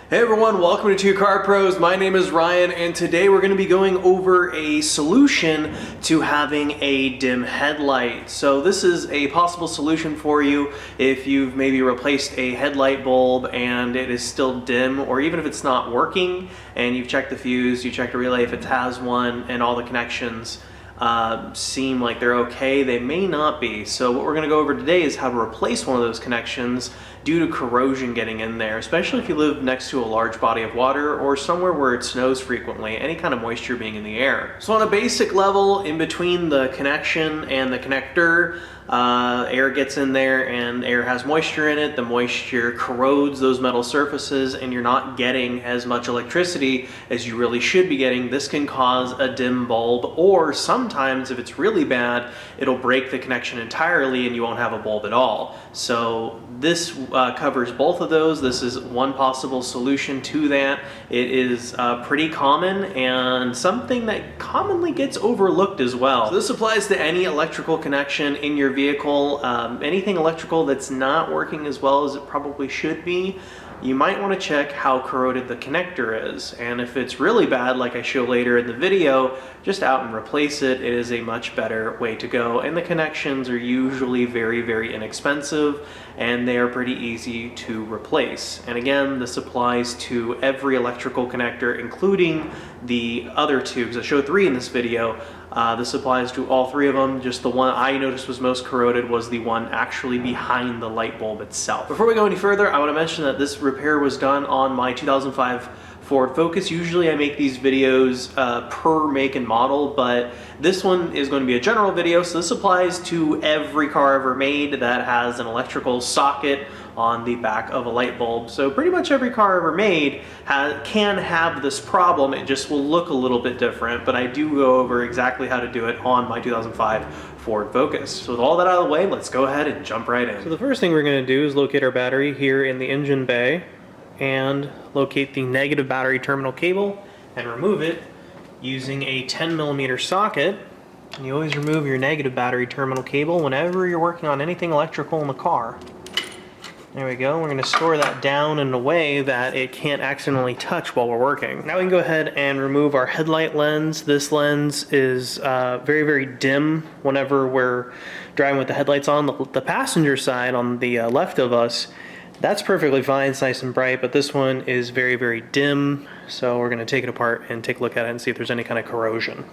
Hey everyone, welcome to Two Car Pros. My name is Ryan, and today we're going to be going over a solution to having a dim headlight. So this is a possible solution for you if you've maybe replaced a headlight bulb and it is still dim, or even if it's not working and you've checked the fuse, you checked the relay if it has one, and all the connections seem like they're okay. They may not be. So what we're going to go over today is how to replace one of those connections due to corrosion getting in there, especially if you live next to a large body of water or somewhere where it snows frequently, any kind of moisture being in the air. So on a basic level, in between the connection and the connector, air gets in there and air has moisture in it. The moisture corrodes those metal surfaces and you're not getting as much electricity as you really should be getting. This can cause a dim bulb, or sometimes if it's really bad, it'll break the connection entirely and you won't have a bulb at all. So this covers both of those. This is one possible solution to that. It is pretty common and something that commonly gets overlooked as well. So this applies to any electrical connection in your vehicle. Anything electrical that's not working as well as it probably should be, you might want to check how corroded the connector is. And if it's really bad, like I show later in the video, just out and replace it. It is a much better way to go. And the connections are usually very, very inexpensive and they are pretty easy to replace. And again, this applies to every electrical connector, including the other two, because I showed 3 in this video. This applies to all 3 of them. Just the one I noticed was most corroded was the one actually behind the light bulb itself. Before we go any further, I want to mention that this repair was done on my 2005 Ford Focus. Usually I make these videos per make and model, but this one is going to be a general video, so this applies to every car ever made that has an electrical socket on the back of a light bulb. So pretty much every car ever made can have this problem. It just will look a little bit different, but I do go over exactly how to do it on my 2005 Ford Focus. So with all that out of the way, let's go ahead and jump right in. So the first thing we're going to do is locate our battery here in the engine bay and locate the negative battery terminal cable and remove it using a 10mm socket. And you always remove your negative battery terminal cable whenever you're working on anything electrical in the car. There we go. We're going to store that down in a way that it can't accidentally touch while we're working. Now we can go ahead and remove our headlight lens. This lens is very, very dim whenever we're driving with the headlights on. The passenger side on the left of us, that's perfectly fine. It's nice and bright, but this one is very, very dim. So we're going to take it apart and take a look at it and see if there's any kind of corrosion.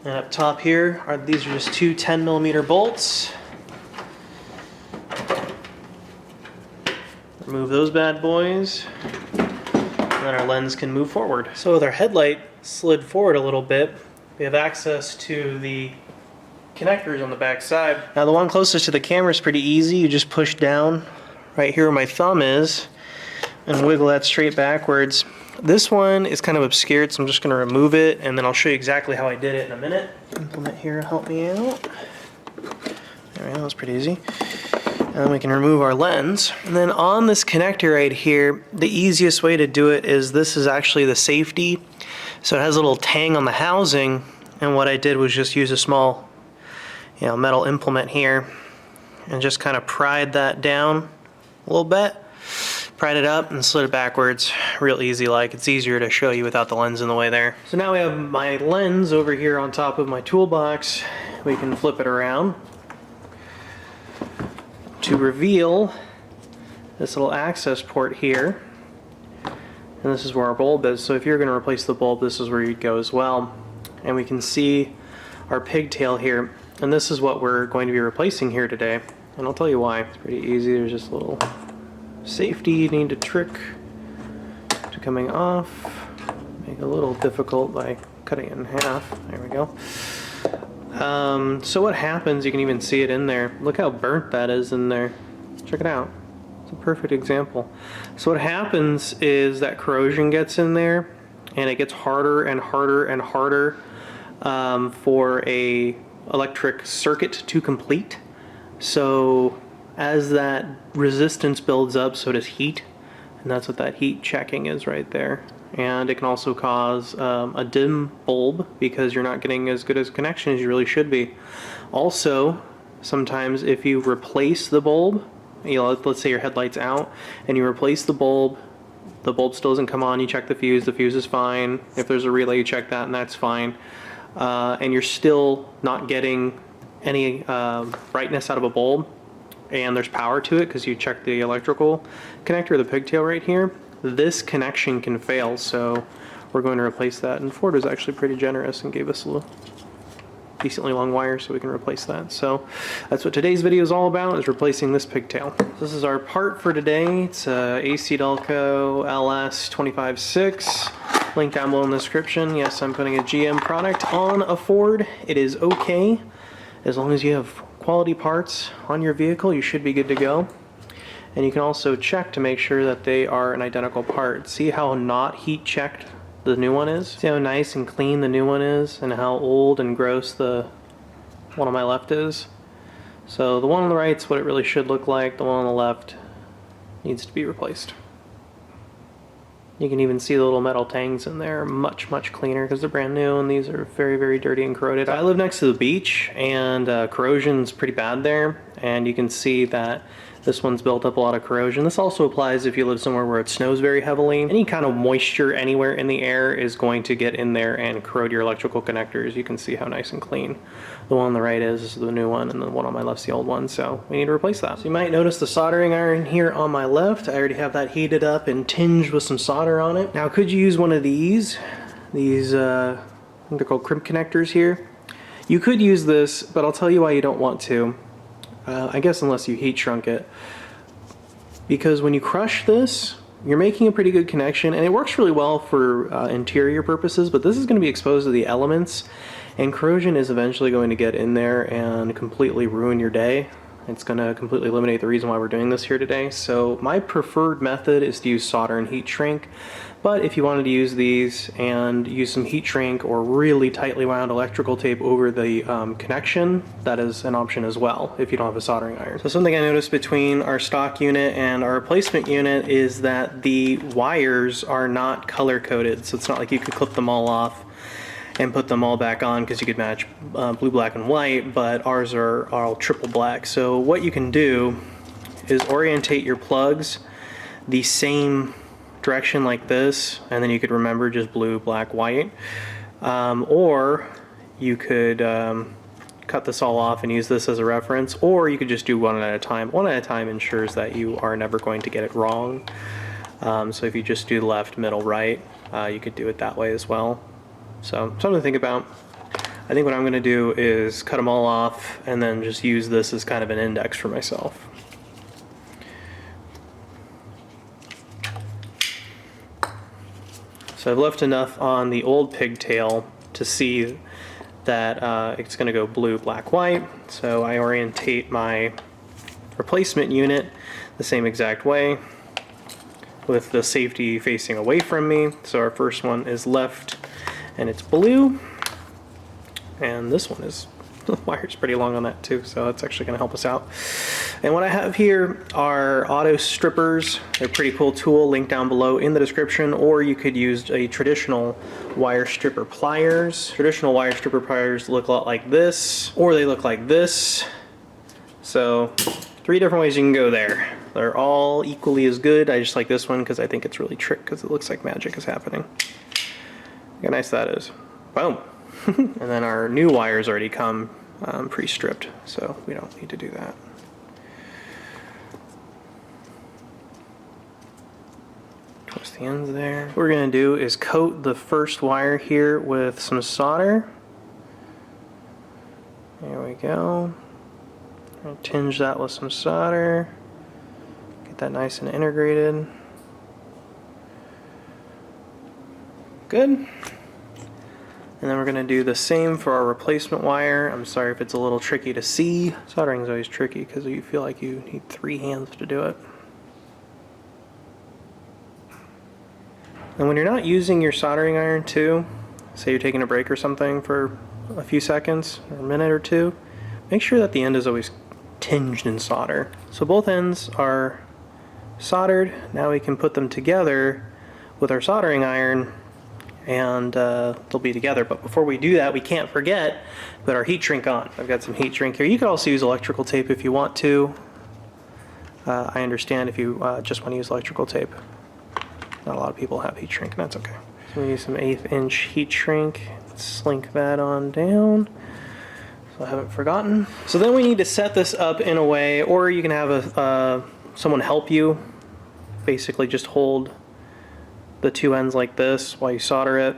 And up top here, these are just 2 10mm bolts. Remove those bad boys, and then our lens can move forward. So with our headlight slid forward a little bit, we have access to the connectors on the back side. Now the one closest to the camera is pretty easy. You just push down right here where my thumb is and wiggle that straight backwards. This one is kind of obscured, so I'm just going to remove it, and then I'll show you exactly how I did it in a minute. Implement here, help me out. There we go, that's pretty easy. And then we can remove our lens. And then on this connector right here, the easiest way to do it is this is actually the safety. So it has a little tang on the housing, and what I did was just use a small metal implement here and just kind of pried that down a little bit. Pried it up and slid it backwards, real easy like. It's easier to show you without the lens in the way there. So now we have my lens over here on top of my toolbox. We can flip it around to reveal this little access port here. And this is where our bulb is. So if you're going to replace the bulb, this is where you'd go as well. And we can see our pigtail here. And this is what we're going to be replacing here today. And I'll tell you why. It's pretty easy. There's just a little safety you need to trick to coming off. Make it a little difficult by cutting it in half. There we go. So what happens, you can even see it in there. Look how burnt that is in there. Check it out. It's a perfect example. So what happens is that corrosion gets in there and it gets harder and harder and harder for a electric circuit to complete. So as that resistance builds up, so does heat, and that's what that heat checking is right there. And it can also cause a dim bulb because you're not getting as good a connection as you really should be. Also, sometimes if you replace the bulb, you know, let's say your headlight's out and you replace the bulb still doesn't come on, you check the fuse is fine. If there's a relay, you check that and that's fine. And you're still not getting any brightness out of a bulb, and there's power to it because you check the electrical connector, the pigtail right here, this connection can fail, so we're going to replace that. And Ford was actually pretty generous and gave us a little decently long wire so we can replace that. So that's what today's video is all about, is replacing this pigtail. This is our part for today. It's AC Delco LS256. Link down below in the description. Yes, I'm putting a GM product on a Ford. It is okay. As long as you have quality parts on your vehicle, you should be good to go. And you can also check to make sure that they are an identical part. See how not heat checked the new one is? See how nice and clean the new one is, and how old and gross the one on my left is? So the one on the right is what it really should look like. The one on the left needs to be replaced. You can even see the little metal tangs in there, much cleaner because they're brand new, and these are very dirty and corroded. I live next to the beach, and corrosion's pretty bad there, and you can see that this one's built up a lot of corrosion. This also applies if you live somewhere where it snows very heavily. Any kind of moisture anywhere in the air is going to get in there and corrode your electrical connectors. You can see how nice and clean the one on the right is the new one, and the one on my left's the old one, so we need to replace that. So you might notice the soldering iron here on my left. I already have that heated up and tinged with some solder on it. Now, could you use one of these I think they're called crimp connectors here. You could use this, but I'll tell you why you don't want to. I guess unless you heat shrunk it, because when you crush this, you're making a pretty good connection, and it works really well for interior purposes, but this is going to be exposed to the elements, and corrosion is eventually going to get in there and completely ruin your day. It's going to completely eliminate the reason why we're doing this here today. So my preferred method is to use solder and heat shrink. But if you wanted to use these and use some heat shrink or really tightly wound electrical tape over the connection, that is an option as well if you don't have a soldering iron. So something I noticed between our stock unit and our replacement unit is that the wires are not color coded. So it's not like you could clip them all off and put them all back on because you could match blue, black, and white, but ours are all triple black. So what you can do is orientate your plugs the same direction like this, and then you could remember just blue, black, white, or you could cut this all off and use this as a reference, or you could just do one at a time. One at a time ensures that you are never going to get it wrong. So if you just do left, middle, right, you could do it that way as well. So something to think about. I think what I'm going to do is cut them all off and then just use this as kind of an index for myself. So I've left enough on the old pigtail to see that it's going to go blue, black, white. So I orientate my replacement unit the same exact way with the safety facing away from me. So our first one is left and it's blue, and this one is, the wire's pretty long on that too, so that's actually going to help us out. And what I have here are auto strippers. They're a pretty cool tool, linked down below in the description, or you could use a traditional wire stripper pliers. Traditional wire stripper pliers look a lot like this, or they look like this. So 3 different ways you can go there. They're all equally as good. I just like this one because I think it's really trick because it looks like magic is happening. Look how nice that is. Boom. And then our new wires already come pre-stripped, so we don't need to do that. Twist the ends there. What we're going to do is coat the first wire here with some solder. There we go. I'll tinge that with some solder. Get that nice and integrated. Good. And then we're going to do the same for our replacement wire. I'm sorry if it's a little tricky to see. Soldering is always tricky because you feel like you need 3 hands to do it. And when you're not using your soldering iron too, say you're taking a break or something for a few seconds or a minute or two, make sure that the end is always tinged in solder. So both ends are soldered. Now we can put them together with our soldering iron and they'll be together. But before we do that, we can't forget to put our heat shrink on. I've got some heat shrink here. You could also use electrical tape if you want to. I understand if you just want to use electrical tape. Not a lot of people have heat shrink, and that's okay. So we use some 1/8 inch heat shrink. Let's slink that on down. I haven't forgotten. So then we need to set this up in a way, or you can have someone help you. Basically just hold the two ends like this while you solder it.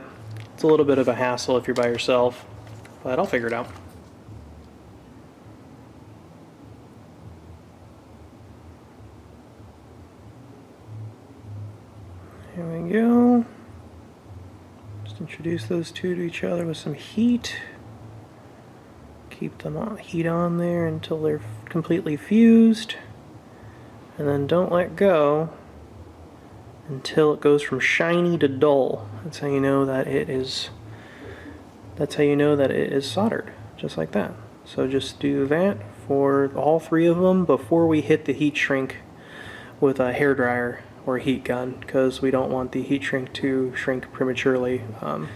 It's a little bit of a hassle if you're by yourself, but I'll figure it out. Here we go. Just introduce those two to each other with some heat. Keep the heat on there until they're completely fused, and then don't let go until it goes from shiny to dull. That's how you know that it is. That's how you know that it is soldered, just like that. So just do that for all three of them before we hit the heat shrink with a hairdryer or a heat gun, because we don't want the heat shrink to shrink prematurely.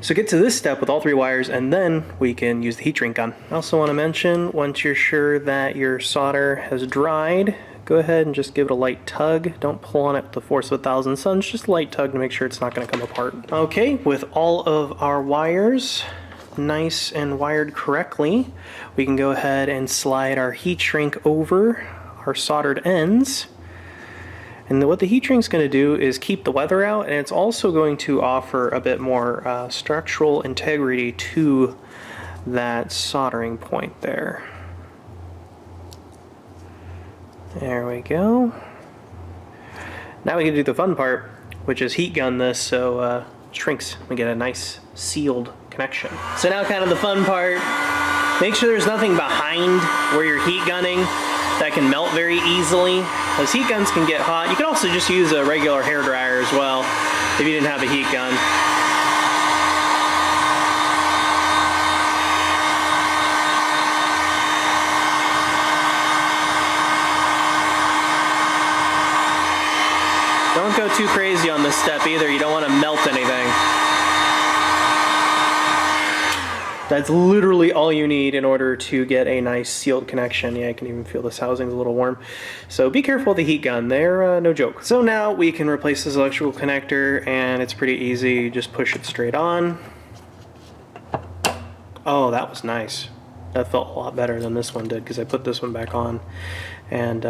So get to this step with all three wires, and then we can use the heat shrink gun. I also want to mention, once you're sure that your solder has dried, go ahead and just give it a light tug. Don't pull on it with the force of 1,000 suns, just a light tug to make sure it's not going to come apart. Okay, with all of our wires nice and wired correctly, we can go ahead and slide our heat shrink over our soldered ends. And what the heat shrink's going to do is keep the weather out, and it's also going to offer a bit more structural integrity to that soldering point there. There we go. Now we can do the fun part, which is heat gun this so it shrinks. We get a nice sealed connection. So now kind of the fun part. Make sure there's nothing behind where you're heat gunning that can melt very easily. Those heat guns can get hot. You can also just use a regular hairdryer as well if you didn't have a heat gun. Don't go too crazy on this step either. You don't want to melt anything. That's literally all you need in order to get a nice sealed connection. Yeah, I can even feel this housing's a little warm. So be careful with the heat gun. They're no joke. So now we can replace this electrical connector, and it's pretty easy. You just push it straight on. Oh, that was nice. That felt a lot better than this one did, because I put this one back on and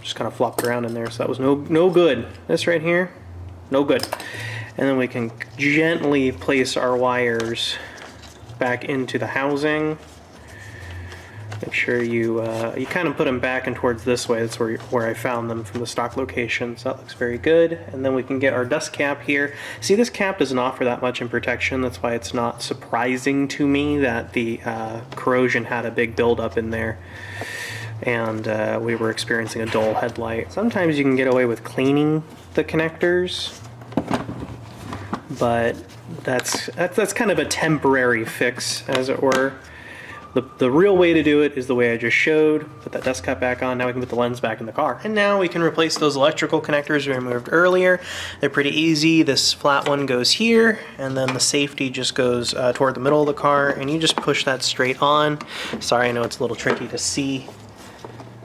just kind of flopped around in there. So that was no good. This right here, no good. And then we can gently place our wires back into the housing. Make sure you kind of put them back and towards this way. That's where I found them from the stock location. So that looks very good. And then we can get our dust cap here. See, this cap doesn't offer that much in protection. That's why it's not surprising to me that the corrosion had a big buildup in there, and we were experiencing a dull headlight. Sometimes you can get away with cleaning the connectors, but that's kind of a temporary fix, as it were. The real way to do it is the way I just showed. Put that dust cap back on. Now we can put the lens back in the car. And now we can replace those electrical connectors we removed earlier. They're pretty easy. This flat one goes here, and then the safety just goes toward the middle of the car, and you just push that straight on. Sorry, I know it's a little tricky to see.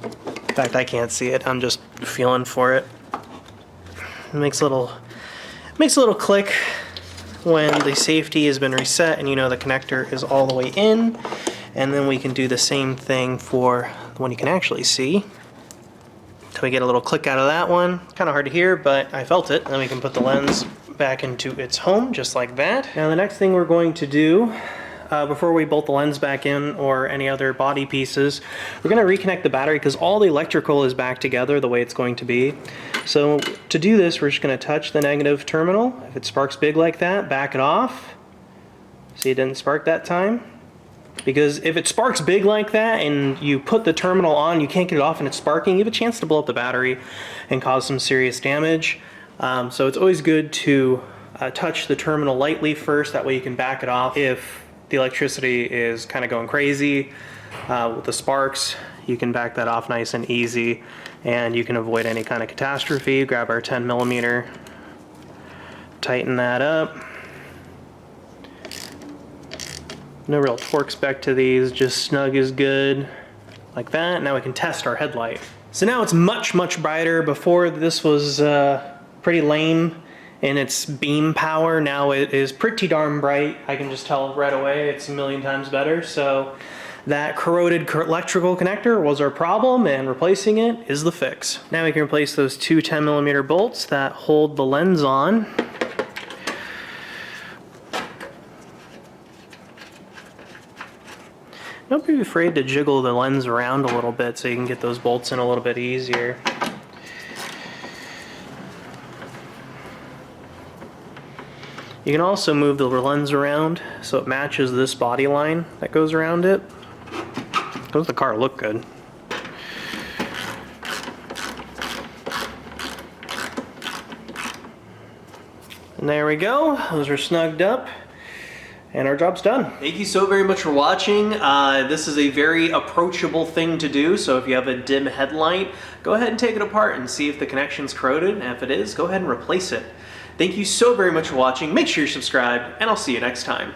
In fact, I can't see it. I'm just feeling for it. It makes a little click when the safety has been reset and you know the connector is all the way in. And then we can do the same thing for the one you can actually see. So we get a little click out of that one. Kind of hard to hear, but I felt it. And then we can put the lens back into its home, just like that. Now the next thing we're going to do, before we bolt the lens back in or any other body pieces, we're going to reconnect the battery, because all the electrical is back together the way it's going to be. So to do this, we're just going to touch the negative terminal. If it sparks big like that, back it off. See, it didn't spark that time. Because if it sparks big like that and you put the terminal on, you can't get it off and it's sparking, you have a chance to blow up the battery and cause some serious damage. So it's always good to touch the terminal lightly first. That way you can back it off. If the electricity is kind of going crazy with the sparks, you can back that off nice and easy, and you can avoid any kind of catastrophe. Grab our 10mm, tighten that up. No real torque spec to these, just snug is good, like that. Now we can test our headlight. So now it's much, much brighter. Before this was pretty lame in its beam power. Now it is pretty darn bright. I can just tell right away it's a million times better. So that corroded electrical connector was our problem, and replacing it is the fix. Now we can replace those two 10mm bolts that hold the lens on. Don't be afraid to jiggle the lens around a little bit so you can get those bolts in a little bit easier. You can also move the lens around so it matches this body line that goes around it. Does the car look good? And there we go. Those are snugged up. And our job's done. Thank you so very much for watching. This is a very approachable thing to do, so if you have a dim headlight, go ahead and take it apart and see if the connection's corroded, and if it is, go ahead and replace it. Thank you so very much for watching. Make sure you're subscribed, and I'll see you next time.